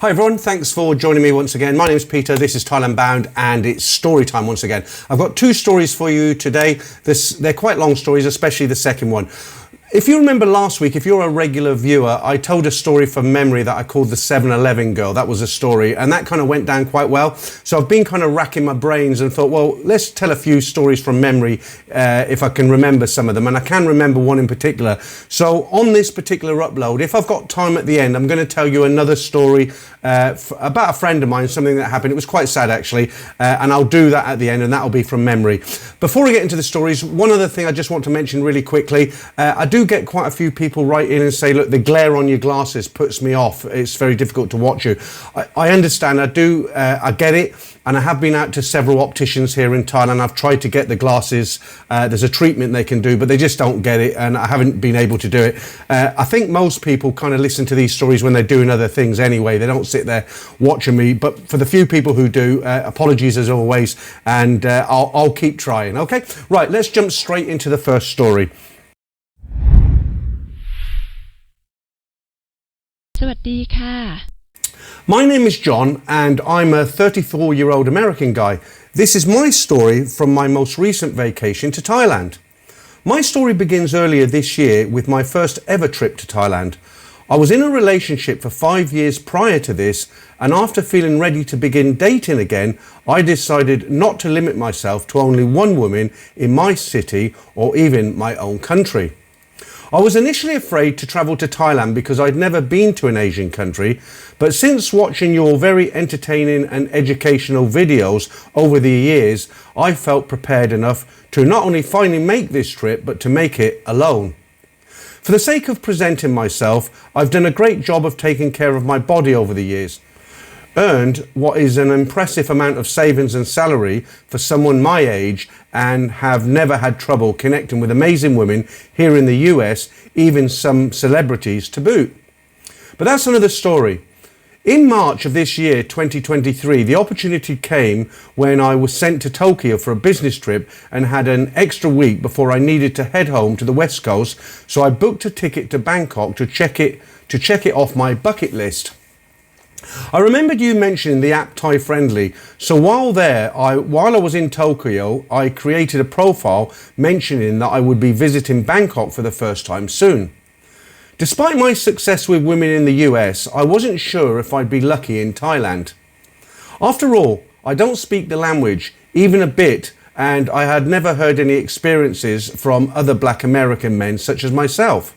Hi everyone, thanks for joining me once again. My name is Peter, this is Thailand Bound, and it's story time once again. I've got two stories for you today. They're quite long stories, especially the second one. If you remember last week, if you're a regular viewer, I told a story from memory that I called the 7-Eleven girl. That was a story, and that kind of went down quite well. So I've been kind of racking my brains and thought, well, let's tell a few stories from memory if I can remember some of them, and I can remember one in particular. So on this particular upload, if I've got time at the end, I'm going to tell you another story about a friend of mine, something that happened. It was quite sad actually, and I'll do that at the end, and that'll be from memory. Before we get into the stories, one other thing I just want to mention really quickly. I do get quite a few people write in and say, look, the glare on your glasses puts me off. It's very difficult to watch you. I understand. I get it. And I have been out to several opticians here in Thailand. I've tried to get the glasses. There's a treatment they can do, but they just don't get it. And I haven't been able to do it. I think most people kind of listen to these stories when they're doing other things anyway. They don't sit there watching me. But for the few people who do, apologies as always. And I'll keep trying. Okay, right, let's jump straight into the first story. สวัสดีค่ะ My name is John and I'm a 34-year-old American guy. This is my story from my most recent vacation to Thailand. My story begins earlier this year with my first ever trip to Thailand. I was in a relationship for 5 years prior to this, and after feeling ready to begin dating again, I decided not to limit myself to only one woman in my city or even my own country. I was initially afraid to travel to Thailand because I'd never been to an Asian country, but since watching your very entertaining and educational videos over the years, I felt prepared enough to not only finally make this trip, but to make it alone. For the sake of presenting myself, I've done a great job of taking care of my body over the years. Earned what is an impressive amount of savings and salary for someone my age, and have never had trouble connecting with amazing women here in the US, even some celebrities to boot. But that's another story. In March of this year, 2023, the opportunity came when I was sent to Tokyo for a business trip and had an extra week before I needed to head home to the West Coast, so I booked a ticket to Bangkok to check it off my bucket list. I remembered you mentioning the app Thai Friendly, so while I was in Tokyo, I created a profile mentioning that I would be visiting Bangkok for the first time soon. Despite my success with women in the US, I wasn't sure if I'd be lucky in Thailand. After all, I don't speak the language, even a bit, and I had never heard any experiences from other black American men such as myself.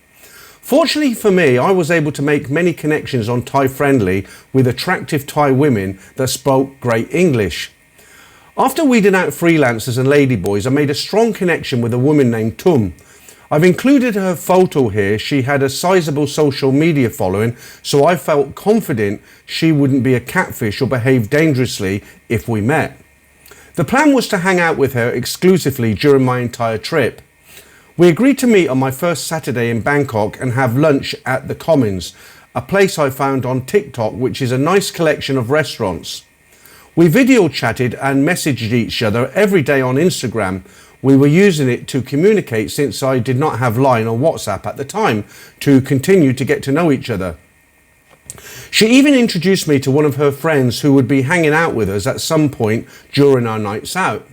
Fortunately for me, I was able to make many connections on Thai Friendly with attractive Thai women that spoke great English. After weeding out freelancers and ladyboys, I made a strong connection with a woman named Tum. I've included her photo here. She had a sizable social media following, so I felt confident she wouldn't be a catfish or behave dangerously if we met. The plan was to hang out with her exclusively during my entire trip. We agreed to meet on my first Saturday in Bangkok and have lunch at the Commons, a place I found on TikTok, which is a nice collection of restaurants. We video chatted and messaged each other every day on Instagram. We were using it to communicate since I did not have Line or WhatsApp at the time to continue to get to know each other. She even introduced me to one of her friends who would be hanging out with us at some point during our nights out.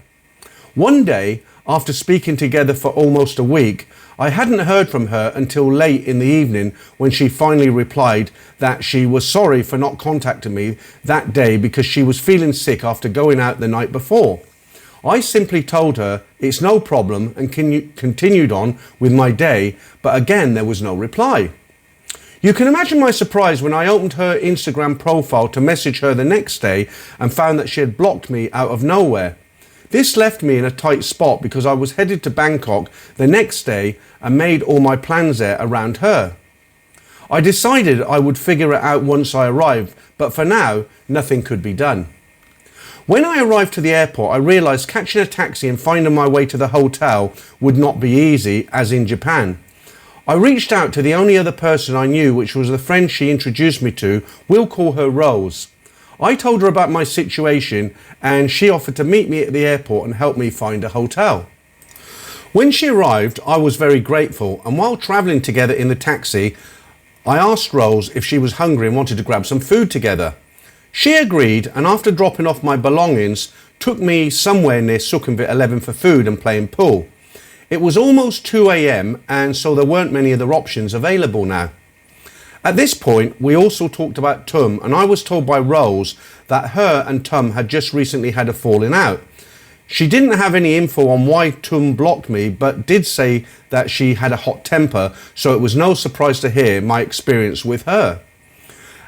One day, after speaking together for almost a week, I hadn't heard from her until late in the evening when she finally replied that she was sorry for not contacting me that day because she was feeling sick after going out the night before. I simply told her it's no problem and continued on with my day, but again there was no reply. You can imagine my surprise when I opened her Instagram profile to message her the next day and found that she had blocked me out of nowhere. This left me in a tight spot because I was headed to Bangkok the next day and made all my plans there around her. I decided I would figure it out once I arrived, but for now, nothing could be done. When I arrived to the airport, I realised catching a taxi and finding my way to the hotel would not be easy, as in Japan. I reached out to the only other person I knew, which was the friend she introduced me to. We'll call her Rose. I told her about my situation and she offered to meet me at the airport and help me find a hotel. When she arrived, I was very grateful, and while travelling together in the taxi, I asked Rose if she was hungry and wanted to grab some food together. She agreed, and after dropping off my belongings, took me somewhere near Sukhumvit 11 for food and playing pool. It was almost 2 a.m, and so there weren't many other options available now. At this point, we also talked about Tum, and I was told by Rose that her and Tum had just recently had a falling out. She didn't have any info on why Tum blocked me, but did say that she had a hot temper, so it was no surprise to hear my experience with her.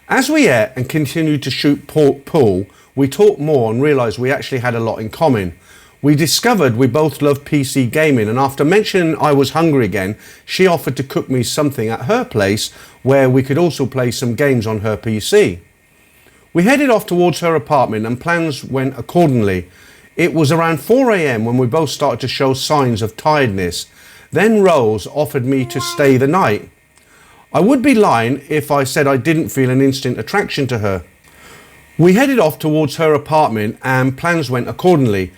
As we ate and continued to shoot pool, we talked more and realised we actually had a lot in common. We discovered we both loved PC gaming, and after mentioning I was hungry again, she offered to cook me something at her place where we could also play some games on her PC. We headed off towards her apartment and plans went accordingly. It was around 4 a.m. when we both started to show signs of tiredness. Then Rose offered me to stay the night. I would be lying if I said I didn't feel an instant attraction to her. We headed off towards her apartment and plans went accordingly.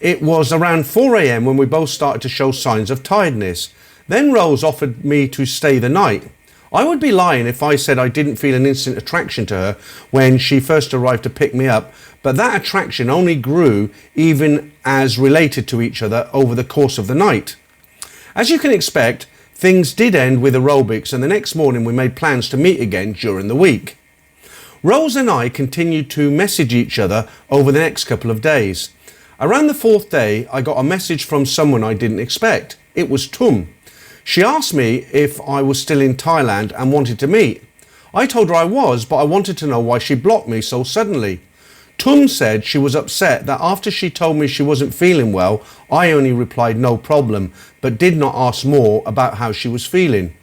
It was around 4 a.m. when we both started to show signs of tiredness. Then Rose offered me to stay the night. I would be lying if I said I didn't feel an instant attraction to her when she first arrived to pick me up, but that attraction only grew even as related to each other over the course of the night. As you can expect, things did end with aerobics, and the next morning we made plans to meet again during the week. Rose and I continued to message each other over the next couple of days. Around the fourth day, I got a message from someone I didn't expect. It was Tum. She asked me if I was still in Thailand and wanted to meet. I told her I was, but I wanted to know why she blocked me so suddenly. Tum said she was upset that after she told me she wasn't feeling well, I only replied no problem, but did not ask more about how she was feeling.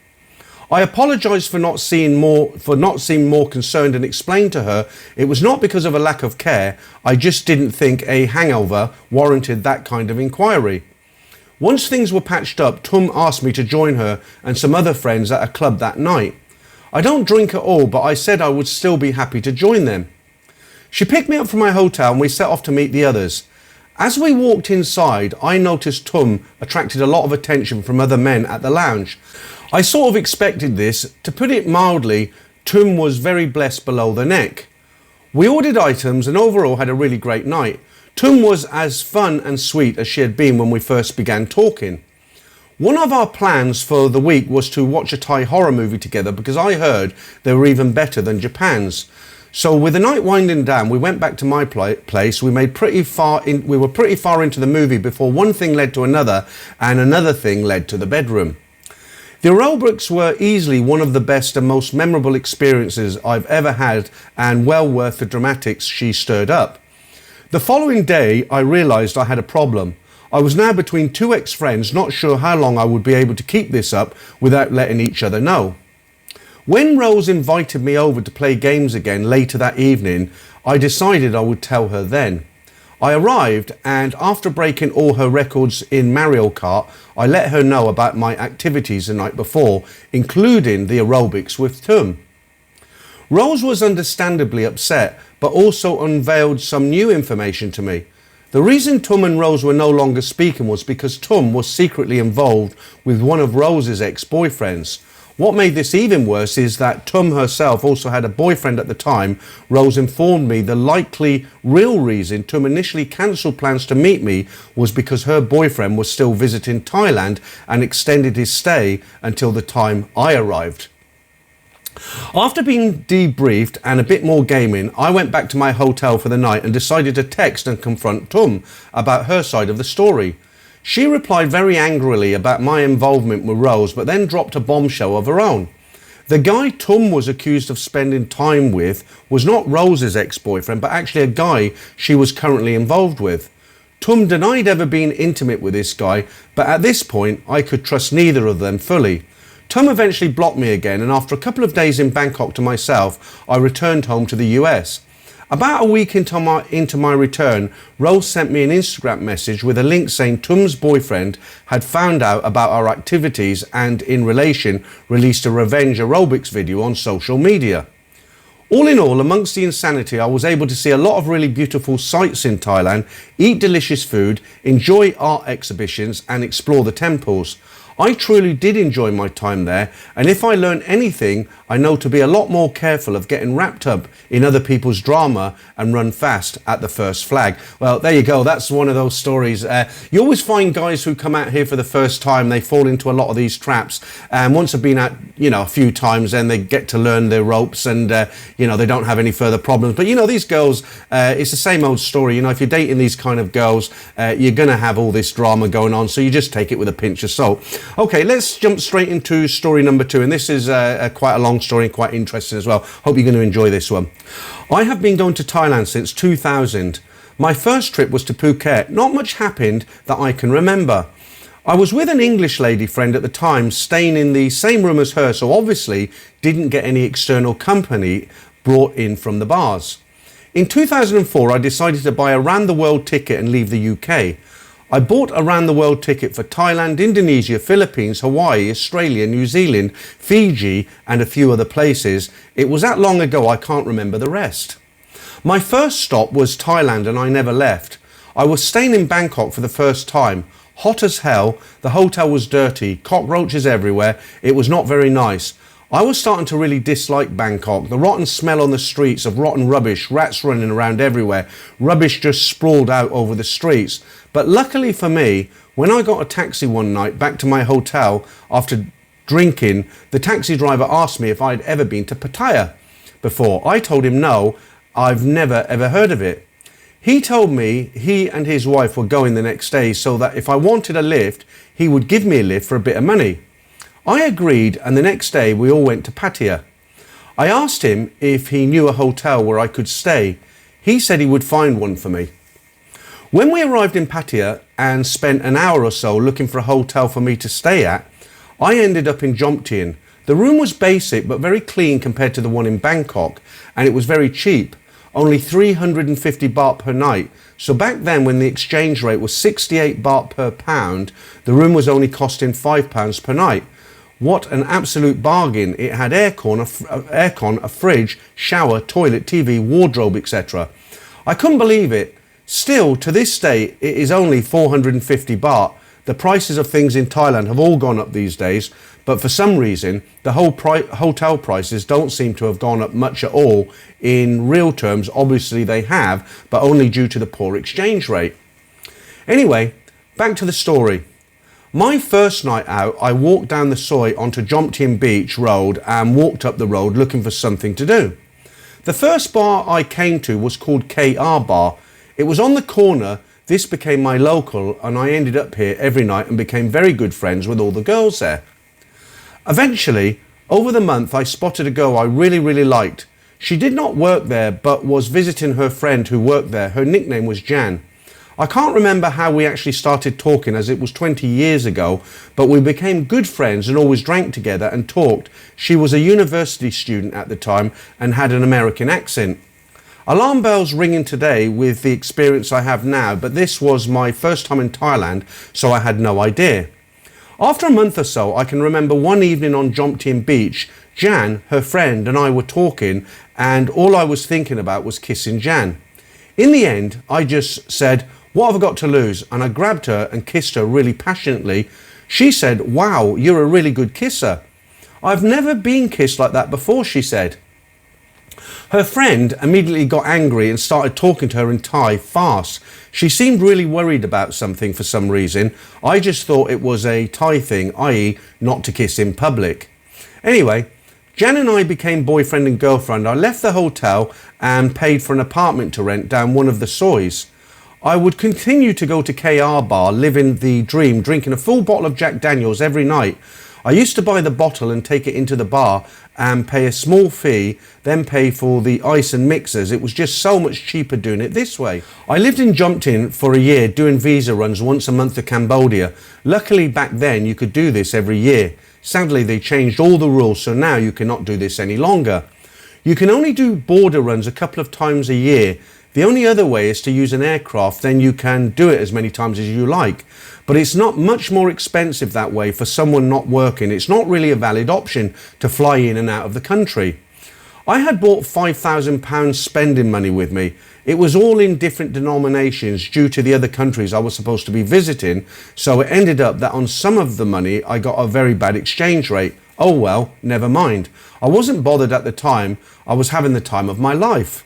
I apologised for not seeming more concerned and explained to her it was not because of a lack of care, I just didn't think a hangover warranted that kind of inquiry. Once things were patched up, Tum asked me to join her and some other friends at a club that night. I don't drink at all, but I said I would still be happy to join them. She picked me up from my hotel and we set off to meet the others. As we walked inside, I noticed Tum attracted a lot of attention from other men at the lounge. I sort of expected this. To put it mildly, Tum was very blessed below the neck. We ordered items and overall had a really great night. Tum was as fun and sweet as she had been when we first began talking. One of our plans for the week was to watch a Thai horror movie together because I heard they were even better than Japan's. So with the night winding down, we went back to my place. We were pretty far into the movie before one thing led to another and another thing led to the bedroom. The aerobics were easily one of the best and most memorable experiences I've ever had, and well worth the dramatics she stirred up. The following day, I realised I had a problem. I was now between two ex-friends, not sure how long I would be able to keep this up without letting each other know. When Rose invited me over to play games again later that evening, I decided I would tell her then. I arrived, and after breaking all her records in Mario Kart, I let her know about my activities the night before, including the aerobics with Tum. Rose was understandably upset, but also unveiled some new information to me. The reason Tum and Rose were no longer speaking was because Tum was secretly involved with one of Rose's ex-boyfriends. What made this even worse is that Tum herself also had a boyfriend at the time. Rose informed me the likely real reason Tum initially cancelled plans to meet me was because her boyfriend was still visiting Thailand and extended his stay until the time I arrived. After being debriefed and a bit more gaming, I went back to my hotel for the night and decided to text and confront Tum about her side of the story. She replied very angrily about my involvement with Rose, but then dropped a bombshell of her own. The guy Tum was accused of spending time with was not Rose's ex-boyfriend, but actually a guy she was currently involved with. Tum denied ever being intimate with this guy, but at this point I could trust neither of them fully. Tum eventually blocked me again, and after a couple of days in Bangkok to myself, I returned home to the US. About a week into my return, Rose sent me an Instagram message with a link saying Tum's boyfriend had found out about our activities and, in relation, released a revenge aerobics video on social media. All in all, amongst the insanity, I was able to see a lot of really beautiful sights in Thailand, eat delicious food, enjoy art exhibitions and explore the temples. I truly did enjoy my time there, and if I learned anything, I know to be a lot more careful of getting wrapped up in other people's drama and run fast at the first flag. Well, there you go. That's one of those stories. You always find guys who come out here for the first time, they fall into a lot of these traps, and once they've been out, a few times, then they get to learn their ropes, and they don't have any further problems. But these girls, it's the same old story. If you're dating these kind of girls, you're going to have all this drama going on, so you just take it with a pinch of salt. Okay, let's jump straight into story number 2, and this is quite a long story and quite interesting as well. Hope you're going to enjoy this one. I have been going to Thailand since 2000. My first trip was to Phuket. Not much happened that I can remember. I was with an English lady friend at the time, staying in the same room as her, so obviously didn't get any external company brought in from the bars. In 2004, I decided to buy a round the world ticket and leave the UK. I bought a round the world ticket for Thailand, Indonesia, Philippines, Hawaii, Australia, New Zealand, Fiji, and a few other places. It was that long ago I can't remember the rest. My first stop was Thailand, and I never left. I was staying in Bangkok for the first time. Hot as hell, the hotel was dirty, cockroaches everywhere, it was not very nice. I was starting to really dislike Bangkok. The rotten smell on the streets of rotten rubbish, rats running around everywhere, rubbish just sprawled out over the streets. But luckily for me, when I got a taxi one night back to my hotel after drinking, the taxi driver asked me if I'd ever been to Pattaya before. I told him no, I've never ever heard of it. He told me he and his wife were going the next day, so that if I wanted a lift, he would give me a lift for a bit of money. I agreed, and the next day we all went to Pattaya. I asked him if he knew a hotel where I could stay. He said he would find one for me. When we arrived in Pattaya and spent an hour or so looking for a hotel for me to stay at, I ended up in Jomtien. The room was basic but very clean compared to the one in Bangkok, and it was very cheap, only 350 baht per night. So back then, when the exchange rate was 68 baht per pound, the room was only costing £5 per night. What an absolute bargain. It had aircon, a fridge, shower, toilet, TV, wardrobe, etc. I couldn't believe it. Still, to this day, it is only 450 baht. The prices of things in Thailand have all gone up these days, but for some reason, the hotel prices don't seem to have gone up much at all. In real terms, obviously they have, but only due to the poor exchange rate. Anyway, back to the story. My first night out, I walked down the soi onto Jomtien Beach Road and walked up the road looking for something to do. The first bar I came to was called KR Bar. It was on the corner. This became my local, and I ended up here every night and became very good friends with all the girls there. Eventually, over the month, I spotted a girl I really liked. She did not work there, but was visiting her friend who worked there. Her nickname was Jan. I can't remember how we actually started talking, as it was 20 years ago, but we became good friends and always drank together and talked. She was a university student at the time and had an American accent. Alarm bells ringing today with the experience I have now, but this was my first time in Thailand, so I had no idea. After a month or so, I can remember one evening on Jomtien Beach, Jan, her friend, and I were talking, and all I was thinking about was kissing Jan. In the end, I just said, "What have I got to lose?" And I grabbed her and kissed her really passionately. She said, "Wow, you're a really good kisser." "I've never been kissed like that before," she said. Her friend immediately got angry and started talking to her in Thai fast. She seemed really worried about something for some reason. I just thought it was a Thai thing, i.e. not to kiss in public. Anyway, Jan and I became boyfriend and girlfriend. I left the hotel and paid for an apartment to rent down one of the sois. I would continue to go to KR Bar, living the dream, drinking a full bottle of Jack Daniels every night. I used to buy the bottle and take it into the bar and pay a small fee, then pay for the ice and mixers. It was just so much cheaper doing it this way. I lived in Jomtien for a year, doing visa runs once a month to Cambodia. Luckily back then you could do this every year. Sadly they changed all the rules, so now you cannot do this any longer. You can only do border runs a couple of times a year. The only other way is to use an aircraft, then you can do it as many times as you like. But it's not much more expensive that way for someone not working. It's not really a valid option to fly in and out of the country. I had brought £5,000 spending money with me. It was all in different denominations due to the other countries I was supposed to be visiting, so it ended up that on some of the money I got a very bad exchange rate. Oh well, never mind. I wasn't bothered at the time. I was having the time of my life.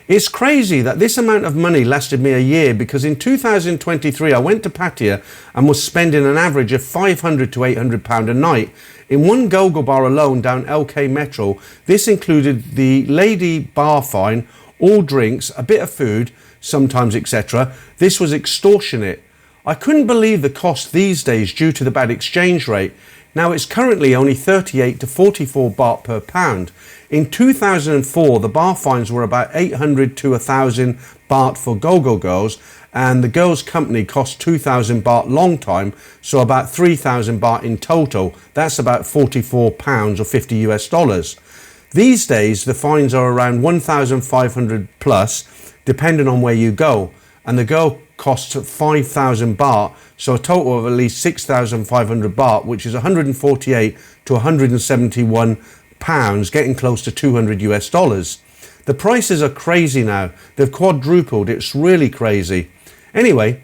It's crazy that this amount of money lasted me a year, because in 2023 I went to Pattaya and was spending an average of £500 to £800 a night. In one go-go bar alone down LK Metro, this included the lady bar fine, all drinks, a bit of food, sometimes etc. This was extortionate. I couldn't believe the cost these days due to the bad exchange rate. Now it's currently only 38 to 44 baht per pound. In 2004, the bar fines were about 800 to 1,000 baht for go-go girls, and the girls' company cost 2,000 baht long time, so about 3,000 baht in total. That's about £44 or 50 US dollars. These days, the fines are around 1,500 plus, depending on where you go, and the girl costs 5,000 baht, so a total of at least 6,500 baht, which is 148 to 171 pounds, getting close to 200 US dollars. The prices are crazy now. They've quadrupled. It's really crazy. Anyway,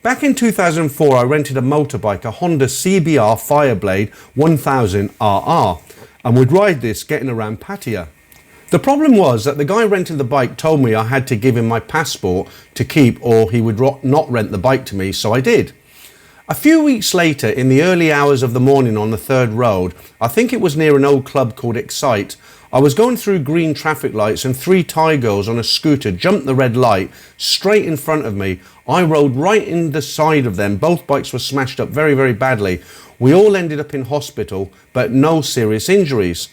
back in 2004, I rented a motorbike, a Honda CBR Fireblade 1000 RR, and would ride this getting around Pattaya. The problem was that the guy renting the bike told me I had to give him my passport to keep, or he would not rent the bike to me, so I did. A few weeks later, in the early hours of the morning on the third road, I think it was near an old club called Expat, I was going through green traffic lights and three Thai girls on a scooter jumped the red light straight in front of me. I rode right in the side of them. Both bikes were smashed up very, very badly. We all ended up in hospital, but no serious injuries.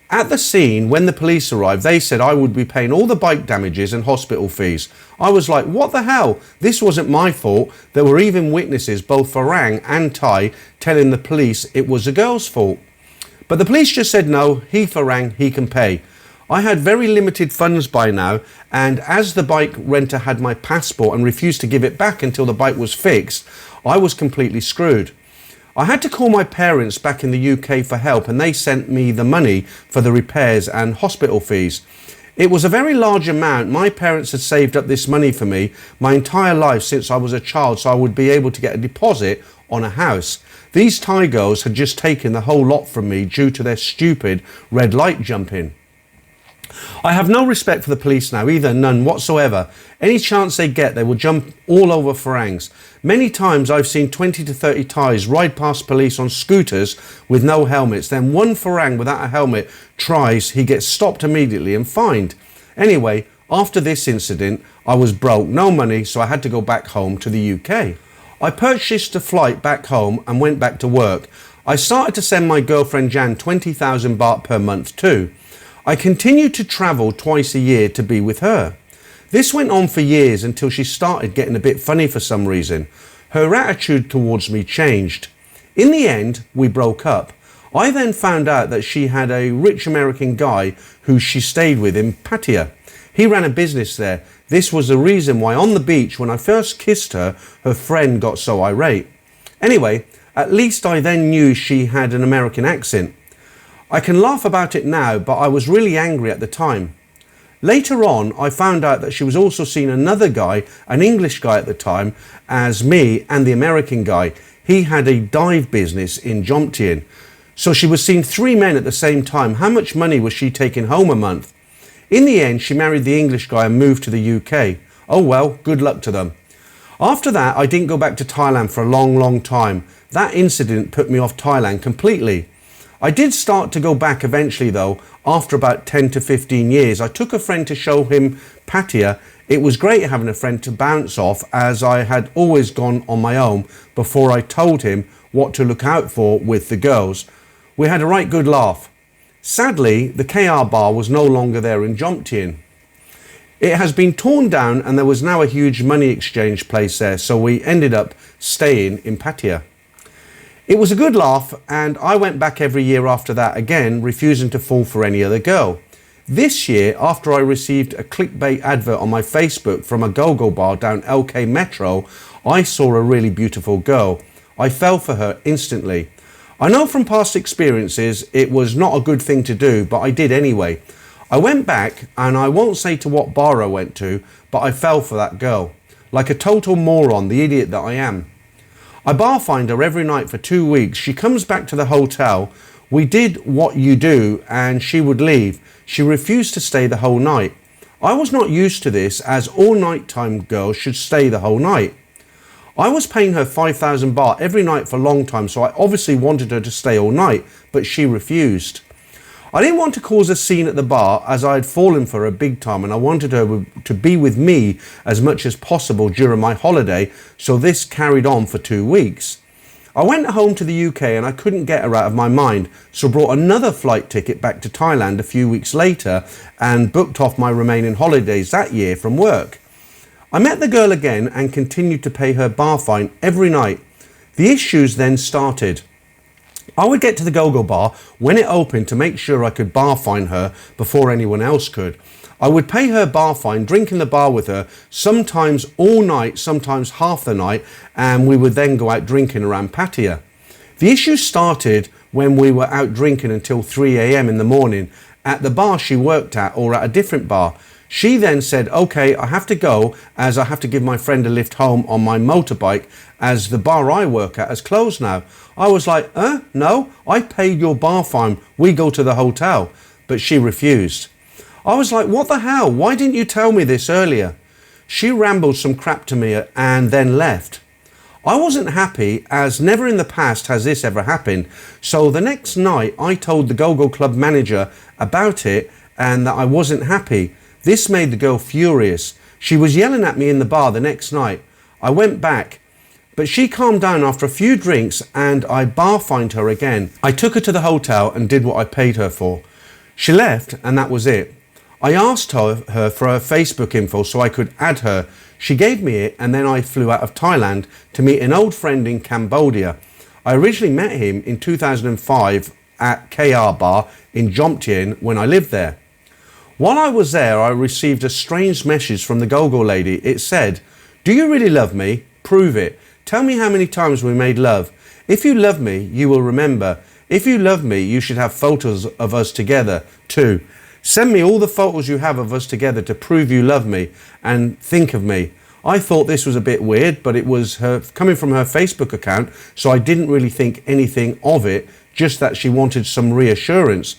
At the scene, when the police arrived, they said I would be paying all the bike damages and hospital fees. I was like, what the hell? This wasn't my fault. There were even witnesses, both Farang and Thai, telling the police it was the girl's fault. But the police just said no, he Farang, he can pay. I had very limited funds by now, and as the bike renter had my passport and refused to give it back until the bike was fixed, I was completely screwed. I had to call my parents back in the UK for help, and they sent me the money for the repairs and hospital fees. It was a very large amount. My parents had saved up this money for me my entire life since I was a child, so I would be able to get a deposit on a house. These Thai girls had just taken the whole lot from me due to their stupid red light jumping. I have no respect for the police now either, none whatsoever. Any chance they get, they will jump all over Farangs. Many times I've seen 20 to 30 Thais ride past police on scooters with no helmets. Then one Farang without a helmet tries, he gets stopped immediately and fined. Anyway, after this incident, I was broke, no money, so I had to go back home to the UK. I purchased a flight back home and went back to work. I started to send my girlfriend Jan 20,000 baht per month too. I continued to travel twice a year to be with her. This went on for years until she started getting a bit funny for some reason. Her attitude towards me changed. In the end, we broke up. I then found out that she had a rich American guy who she stayed with in Pattaya. He ran a business there. This was the reason why on the beach when I first kissed her, her friend got so irate. Anyway, at least I then knew she had an American accent. I can laugh about it now, but I was really angry at the time. Later on, I found out that she was also seeing another guy, an English guy at the time, as me and the American guy. He had a dive business in Jomtien. So she was seeing three men at the same time. How much money was she taking home a month? In the end, she married the English guy and moved to the UK. Oh well, good luck to them. After that, I didn't go back to Thailand for a long, long time. That incident put me off Thailand completely. I did start to go back eventually though, after about 10 to 15 years. I took a friend to show him Pattaya. It was great having a friend to bounce off, as I had always gone on my own before I told him what to look out for with the girls. We had a right good laugh. Sadly, the KR bar was no longer there in Jomtien. It has been torn down and there was now a huge money exchange place there, so we ended up staying in Pattaya. It was a good laugh, and I went back every year after that, again refusing to fall for any other girl. This year, after I received a clickbait advert on my Facebook from a go-go bar down LK Metro, I saw a really beautiful girl. I fell for her instantly. I know from past experiences it was not a good thing to do, but I did anyway. I went back, and I won't say to what bar I went to, but I fell for that girl. Like a total moron, the idiot that I am. I bar find her every night for 2 weeks. She comes back to the hotel. We did what you do, and she would leave. She refused to stay the whole night. I was not used to this, as all nighttime girls should stay the whole night. I was paying her 5,000 baht every night for a long time, so I obviously wanted her to stay all night, but she refused. I didn't want to cause a scene at the bar, as I had fallen for her big time, and I wanted her to be with me as much as possible during my holiday, so this carried on for 2 weeks. I went home to the UK and I couldn't get her out of my mind, so brought another flight ticket back to Thailand a few weeks later and booked off my remaining holidays that year from work. I met the girl again and continued to pay her bar fine every night. The issues then started. I would get to the go-go bar when it opened to make sure I could bar fine her before anyone else could. I would pay her bar fine, drink in the bar with her, sometimes all night, sometimes half the night, and we would then go out drinking around Pattaya. The issue started when we were out drinking until 3 a.m. in the morning at the bar she worked at or at a different bar. She then said, okay, I have to go as I have to give my friend a lift home on my motorbike as the bar I work at has closed now. I was like, no, I paid your bar fine. We go to the hotel. But she refused. I was like, what the hell? Why didn't you tell me this earlier? She rambled some crap to me and then left. I wasn't happy, as never in the past has this ever happened. So the next night I told the go-go club manager about it and that I wasn't happy. This made the girl furious. She was yelling at me in the bar the next night. I went back, but she calmed down after a few drinks and I bar fined her again. I took her to the hotel and did what I paid her for. She left and that was it. I asked her for her Facebook info so I could add her. She gave me it and then I flew out of Thailand to meet an old friend in Cambodia. I originally met him in 2005 at KR Bar in Jomtien when I lived there. While I was there, I received a strange message from the go-go lady. It said, do you really love me? Prove it. Tell me how many times we made love. If you love me, you will remember. If you love me, you should have photos of us together too. Send me all the photos you have of us together to prove you love me and think of me. I thought this was a bit weird, but it was her coming from her Facebook account, so I didn't really think anything of it, just that she wanted some reassurance.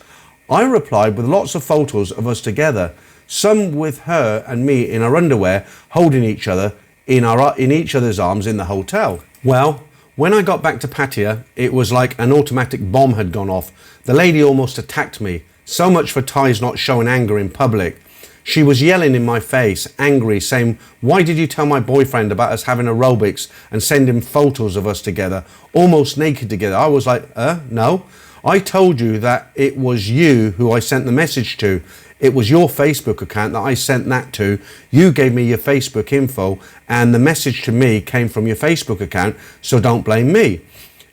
I replied with lots of photos of us together, some with her and me in our underwear, holding each other in each other's arms in the hotel. Well, when I got back to Pattaya, it was like an automatic bomb had gone off. The lady almost attacked me. So much for Thais not showing anger in public. She was yelling in my face, angry, saying, why did you tell my boyfriend about us having aerobics and send him photos of us together, almost naked together? I was like, no. I told you that it was you who I sent the message to. It was your Facebook account that I sent that to. You gave me your Facebook info and the message to me came from your Facebook account, so don't blame me.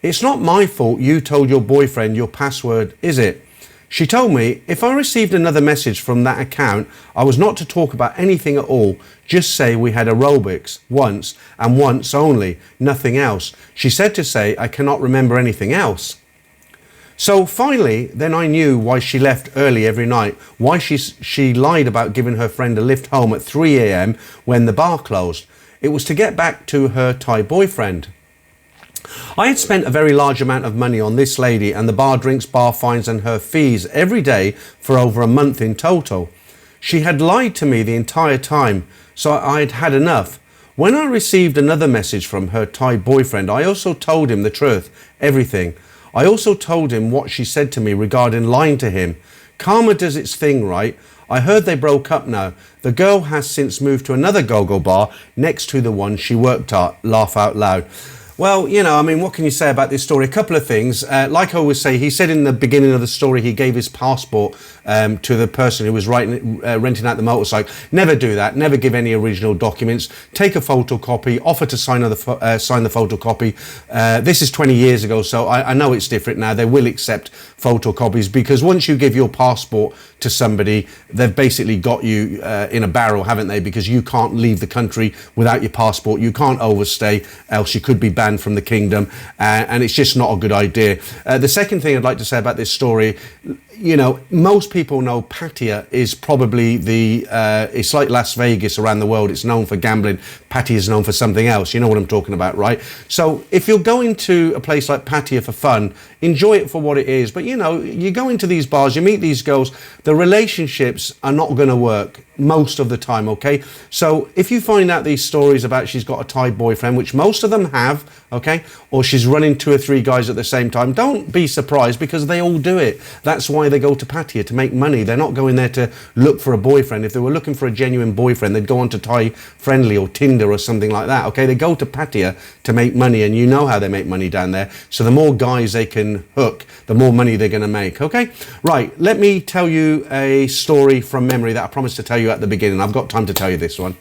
It's not my fault you told your boyfriend your password, is it? She told me if I received another message from that account, I was not to talk about anything at all. Just say we had aerobics once and once only, nothing else. She said to say I cannot remember anything else. So finally, then I knew why she left early every night, why she lied about giving her friend a lift home at 3 a.m. when the bar closed. It was to get back to her Thai boyfriend. I had spent a very large amount of money on this lady and the bar drinks, bar fines and her fees every day for over a month in total. She had lied to me the entire time, so I'd had enough. When I received another message from her Thai boyfriend, I also told him the truth, everything. I also told him what she said to me regarding lying to him. Karma does its thing, right? I heard they broke up now. The girl has since moved to another go-go bar next to the one she worked at. Laugh out loud. Well, you know, I mean, what can you say about this story? A couple of things. Like I always say, he said in the beginning of the story, he gave his passport to the person who was renting out the motorcycle. Never do that. Never give any original documents. Take a photocopy, offer to sign the photocopy. This is 20 years ago, so I know it's different now. They will accept photocopies because once you give your passport to somebody, they've basically got you in a barrel, haven't they? Because you can't leave the country without your passport. You can't overstay, else you could be banned banned from the kingdom, and it's just not a good idea. The second thing I'd like to say about this story, you know, most people know Pattaya is probably it's like Las Vegas around the world. It's known for gambling. Pattaya is known for something else. You know what I'm talking about, right? So if you're going to a place like Pattaya for fun, enjoy it for what it is. But, you know, you go into these bars, you meet these girls, the relationships are not going to work most of the time, okay? So if you find out these stories about she's got a Thai boyfriend, which most of them have, okay, or she's running 2 or 3 guys at the same time, don't be surprised, because they all do it. That's why they go to Pattaya, to make money. They're not going there to look for a boyfriend. If they were looking for a genuine boyfriend, they'd go on to Thai Friendly or Tinder or something like that, okay? They go to Pattaya to make money, and you know how they make money down there. So the more guys they can hook, the more money they're going to make, okay? Right, let me tell you a story from memory that I promised to tell you at the beginning. I've got time to tell you this one.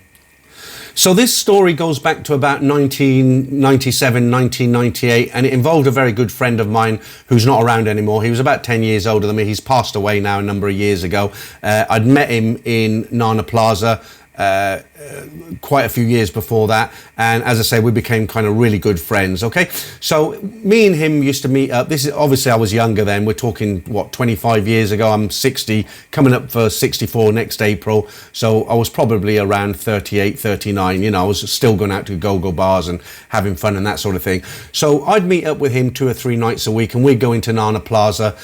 So this story goes back to about 1997, 1998, and it involved a very good friend of mine who's not around anymore. He was about 10 years older than me. He's passed away now a number of years ago. I'd met him in Nana Plaza quite a few years before that, and as I say, we became kind of really good friends, okay? So me and him used to meet up. This is obviously, I was younger then. We're talking, what, 25 years ago. I'm 60, coming up for 64 next April, so I was probably around 38, 39. You know, I was still going out to go-go bars and having fun and that sort of thing. So I'd meet up with him 2 or 3 nights a week, and we'd go into Nana Plaza,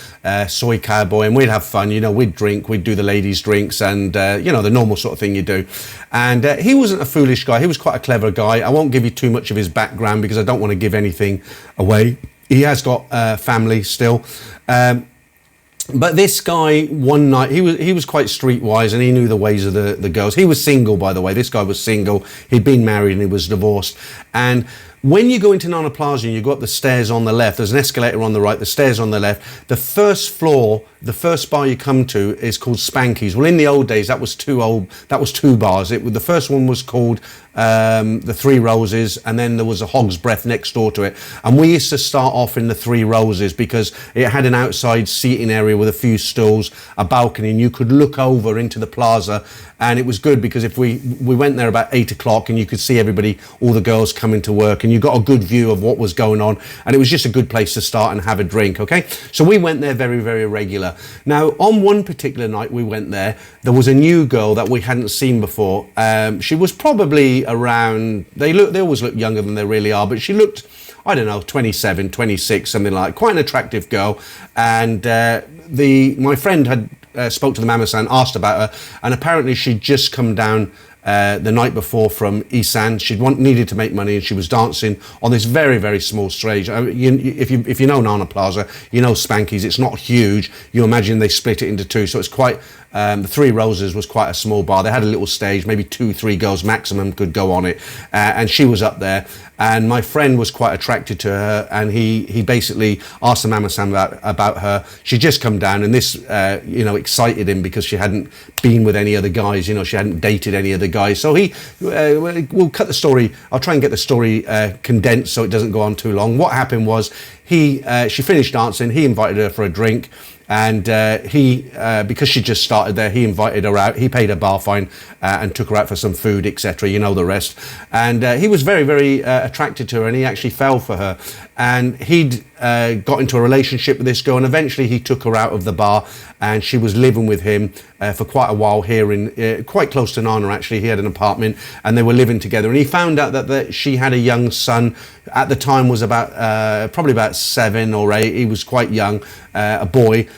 Soy Cowboy, and we'd have fun. You know, we'd drink, we'd do the ladies' drinks, and you know, the normal sort of thing you do. And he wasn't a foolish guy. He was quite a clever guy. I won't give you too much of his background because I don't want to give anything away. He has got family still. But this guy, one night, he was quite streetwise, and he knew the ways of the girls. He was single, by the way. This guy was single. He'd been married and he was divorced. And when you go into Nana Plaza and you go up the stairs on the left, there's an escalator on the right, the stairs on the left. The first floor, the first bar you come to is called Spanky's. Well, in the old days, that was 2 bars. The first one was called the Three Roses, and then there was a Hog's Breath next door to it. And we used to start off in the Three Roses because it had an outside seating area with a few stools, a balcony, and you could look over into the plaza. And it was good because if we went there about 8 o'clock, and you could see everybody, all the girls coming to work, and you got a good view of what was going on, and it was just a good place to start and have a drink, okay? So we went there very, very regular. Now, on one particular night we went there, there was a new girl that we hadn't seen before. She was probably around, they always look younger than they really are, but she looked, I don't know, 27, 26, something like that. Quite an attractive girl. And my friend had spoke to the mama-san, asked about her, and apparently she'd just come down the night before from Isan. She'd needed to make money, and she was dancing on this very, very small stage. If you know Nana Plaza, you know Spanky's. It's not huge. You imagine they split it into 2, so it's quite. The Three Roses was quite a small bar. They had a little stage, maybe 2, 3 girls maximum could go on it, and she was up there. And my friend was quite attracted to her, and he basically asked the mama-san about her. She'd just come down, and this excited him because she hadn't been with any other guys. You know, she hadn't dated any other guys. So we'll cut the story. I'll try and get the story condensed so it doesn't go on too long. What happened was she finished dancing. He invited her for a drink. And because she just started there, he invited her out. He paid her bar fine and took her out for some food, etc. You know the rest. And he was very, very attracted to her, and he actually fell for her. And he'd got into a relationship with this girl, and eventually he took her out of the bar, and she was living with him for quite a while here in quite close to Nana. Actually, he had an apartment, and they were living together. And he found out that she had a young son. At the time was probably about 7 or 8. He was quite young, a boy.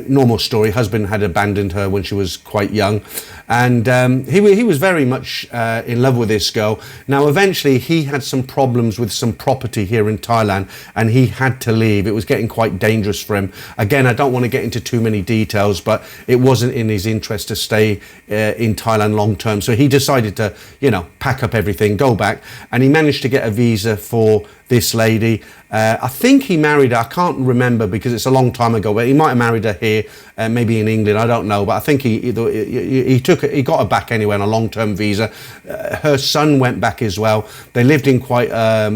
Normal story. Husband had abandoned her when she was quite young, and he was very much in love with this girl. Now, eventually, he had some problems with some property here in Thailand, and he had to leave. It was getting quite dangerous for him. Again, I don't want to get into too many details, but it wasn't in his interest to stay in Thailand long term. So he decided to, pack up everything, go back, and he managed to get a visa for this lady. I think he married her. I can't remember because it's a long time ago, but he might have married her here, maybe in England. I don't know, but I think he got her back anyway on a long-term visa. Her son went back as well. They lived in quite,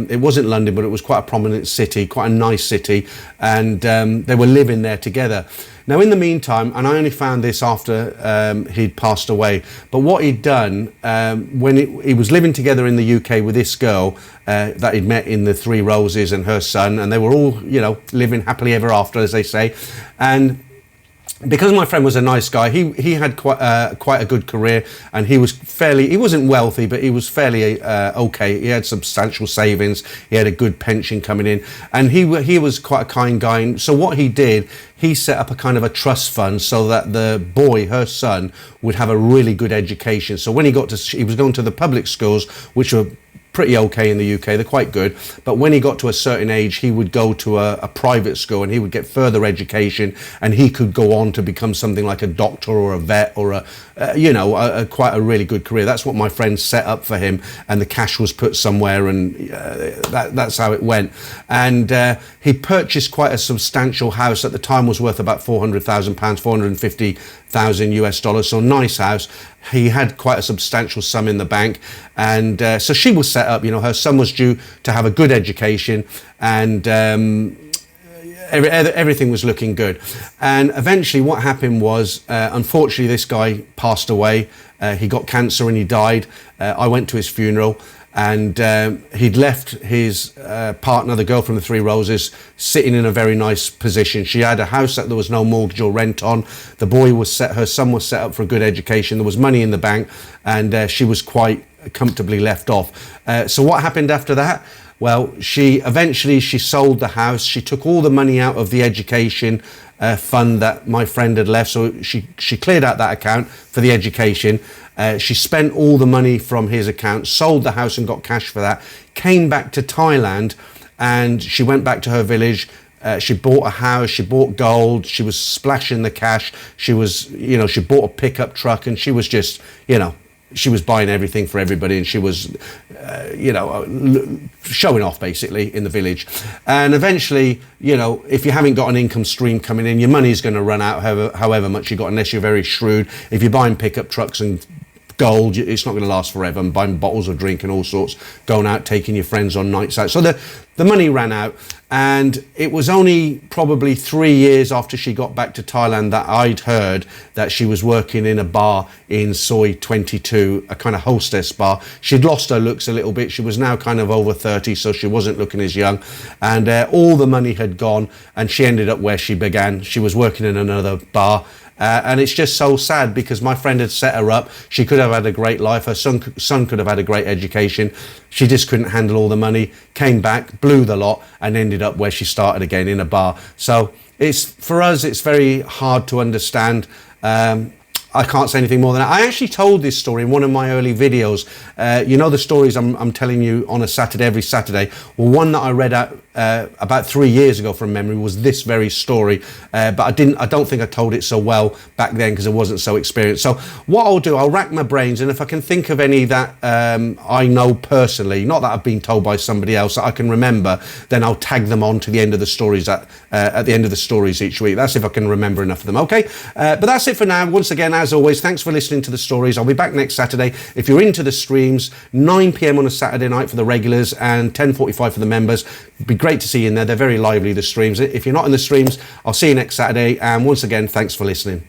it wasn't London, but it was quite a prominent city, quite a nice city, and they were living there together. Now, in the meantime, and I only found this after he'd passed away, but what he'd done when he was living together in the UK with this girl that he'd met in the Three Roses and her son, and they were all, you know, living happily ever after, as they say. And because my friend was a nice guy, he had quite a good career, and he wasn't wealthy, but he was fairly okay. He had substantial savings, he had a good pension coming in, and he was quite a kind guy. And so what he did, he set up a kind of a trust fund so that the boy, her son, would have a really good education. So when he was going to the public schools, which were pretty okay in the UK, they're quite good, but when he got to a certain age, he would go to a private school and he would get further education, and he could go on to become something like a doctor or a vet or quite a really good career. That's what my friend set up for him, and the cash was put somewhere, and that's how it went. And he purchased quite a substantial house. At the time was worth about £400,000, $450,000 so a nice house. He had quite a substantial sum in the bank, and so she was set up. You know, her son was due to have a good education, and everything was looking good. And eventually what happened was, unfortunately, this guy passed away. He got cancer and he died. I went to his funeral, and he'd left his partner, the girl from the Three Roses, sitting in a very nice position. She had a house that there was no mortgage or rent on. The boy her son was set up for a good education. There was money in the bank, and she was quite comfortably left off. So what happened after that? Well, she sold the house. She took all the money out of the education fund that my friend had left. So she cleared out that account for the education. She spent all the money from his account, sold the house and got cash for that, came back to Thailand, and she went back to her village. She bought a house, she bought gold, she was splashing the cash. She bought a pickup truck, and she was just, she was buying everything for everybody, and she was, showing off basically in the village. And eventually, if you haven't got an income stream coming in, your money's going to run out however much you got, unless you're very shrewd. If you're buying pickup trucks and gold, it's not going to last forever, and buying bottles of drink and all sorts, going out, taking your friends on nights out. So the money ran out, and it was only probably 3 years after she got back to Thailand that I'd heard that she was working in a bar in Soi 22, a kind of hostess bar. She'd lost her looks a little bit. She was now kind of over 30, so she wasn't looking as young, and all the money had gone, and she ended up where she began. She was working in another bar. And it's just so sad, because my friend had set her up. She could have had a great life. Her son could have had a great education. She just couldn't handle all the money, came back, blew the lot, and ended up where she started again, in a bar. So for us, it's very hard to understand. I can't say anything more than that. I actually told this story in one of my early videos. The stories I'm telling you on a Saturday, every Saturday. Well, one that I read out about 3 years ago from memory was this very story, but I don't think I told it so well back then, because I wasn't so experienced. So what I'll do, I'll rack my brains, and if I can think of any that I know personally, not that I've been told by somebody else, that I can remember, then I'll tag them on to the end of the stories at the end of the stories each week. That's if I can remember enough of them. Okay, but that's it for now. Once again, as always, thanks for listening to the stories. I'll be back next Saturday. If you're into the streams, 9 p.m. on a Saturday night for the regulars and 10:45 for the members. It'd be great to see you in there. They're very lively, the streams. If you're not in the streams, I'll see you next Saturday. And once again, thanks for listening.